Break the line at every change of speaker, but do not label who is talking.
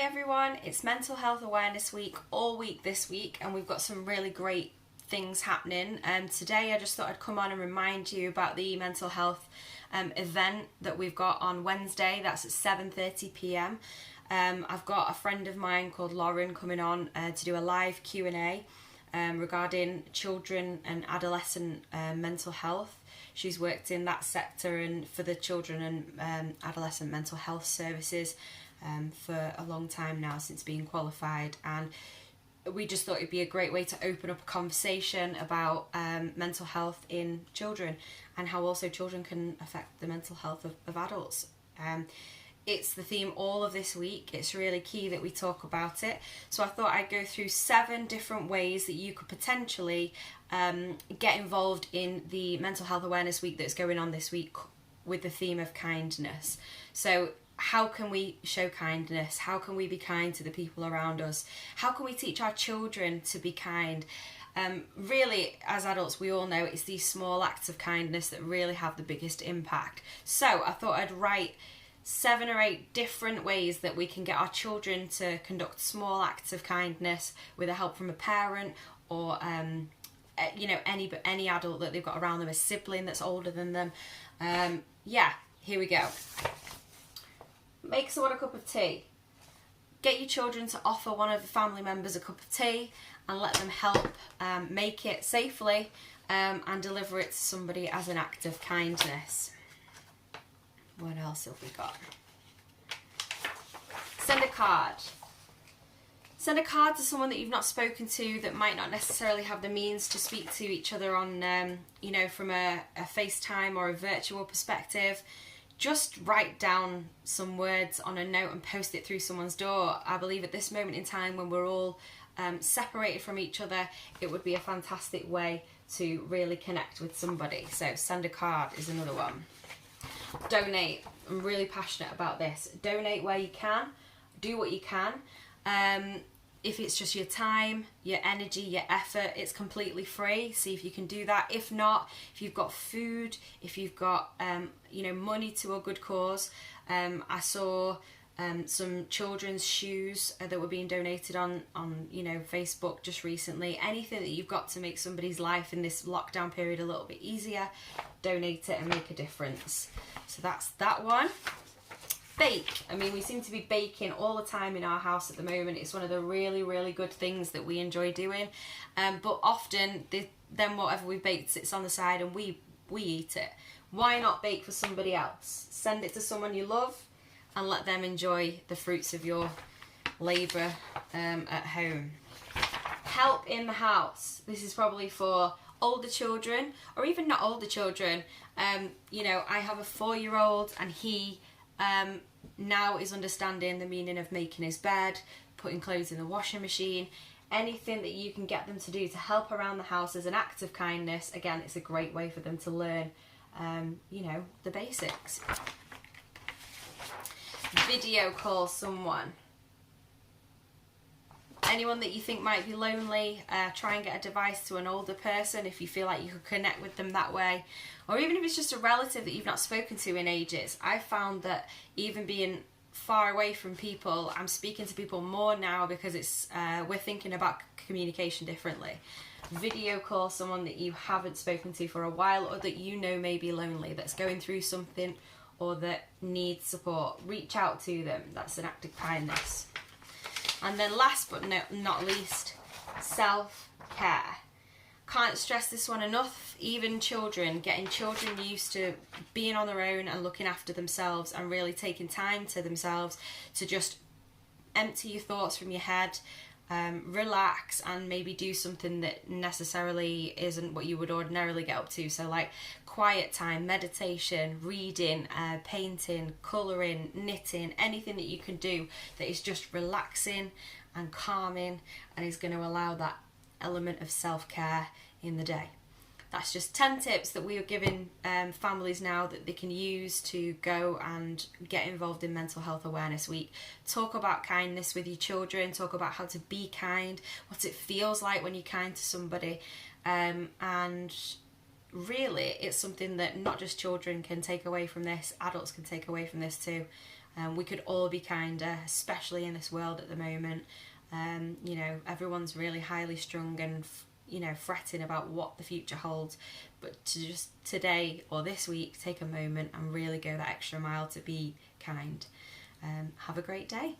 everyone, it's Mental Health Awareness Week all week this week, and we've got some really great things happening. Today I just thought I'd come on and remind you about the mental health event that we've got on Wednesday. That's at 7:30 p.m. I've got a friend of mine called Lauren coming on to do a live Q&A regarding children and adolescent mental health. She's worked in that sector and for the children and adolescent mental health services for a long time now, since being qualified, and we just thought it'd be a great way to open up a conversation about mental health in children and how also children can affect the mental health of adults. It's the theme all of this week. It's really key that we talk about it. So I thought I'd go through 7 different ways that you could potentially get involved in the Mental Health Awareness Week that's going on this week with the theme of kindness. So how can we show kindness? How can we be kind to the people around us? How can we teach our children to be kind? Really, as adults, we all know it's these small acts of kindness that really have the biggest impact. So I thought I'd write 7 or 8 different ways that we can get our children to conduct small acts of kindness with the help from a parent or any adult that they've got around them, a sibling that's older than them. Here we go. Make someone a cup of tea. Get your children to offer one of the family members a cup of tea and let them help make it safely and deliver it to somebody as an act of kindness. What else have we got? Send a card. Send a card to someone that you've not spoken to, that might not necessarily have the means to speak to each other on, from a FaceTime or a virtual perspective. Just write down some words on a note and post it through someone's door. I believe at this moment in time, when we're all separated from each other, it would be a fantastic way to really connect with somebody. So send a card is another one. Donate. I'm really passionate about this. Donate where you can. Do what you can. If it's just your time, your energy, your effort, it's completely free. See if you can do that. If not, if you've got food, if you've got money to a good cause. I saw some children's shoes that were being donated on Facebook just recently. Anything that you've got to make somebody's life in this lockdown period a little bit easier, donate it and make a difference. So that's that one. Bake. I mean, we seem to be baking all the time in our house at the moment. It's one of the really, really good things that we enjoy doing. But often, then whatever we baked sits on the side and we eat it. Why not bake for somebody else? Send it to someone you love and let them enjoy the fruits of your labour at home. Help in the house. This is probably for older children, or even not older children. I have a 4-year-old and he now is understanding the meaning of making his bed, putting clothes in the washing machine. Anything that you can get them to do to help around the house as an act of kindness, again, it's a great way for them to learn the basics. Video call someone. Anyone that you think might be lonely, try and get a device to an older person if you feel like you could connect with them that way. Or even if it's just a relative that you've not spoken to in ages. I found that even being far away from people, I'm speaking to people more now because we're thinking about communication differently. Video call someone that you haven't spoken to for a while, or that may be lonely, that's going through something or that needs support. Reach out to them. That's an act of kindness. And then last but not least, self-care. Can't stress this one enough. Even children, getting children used to being on their own and looking after themselves and really taking time to themselves to just empty your thoughts from your head, relax and maybe do something that necessarily isn't what you would ordinarily get up to. So like quiet time, meditation, reading, painting, colouring, knitting, anything that you can do that is just relaxing and calming and is going to allow that element of self-care in the day. That's just 10 tips that we are giving families now that they can use to go and get involved in Mental Health Awareness Week. Talk about kindness with your children, talk about how to be kind, what it feels like when you're kind to somebody, and really it's something that not just children can take away from this, adults can take away from this too. We could all be kinder, especially in this world at the moment. You know, everyone's really highly strung and, you know, fretting about what the future holds. But to just today or this week take a moment and really go that extra mile to be kind. Have a great day.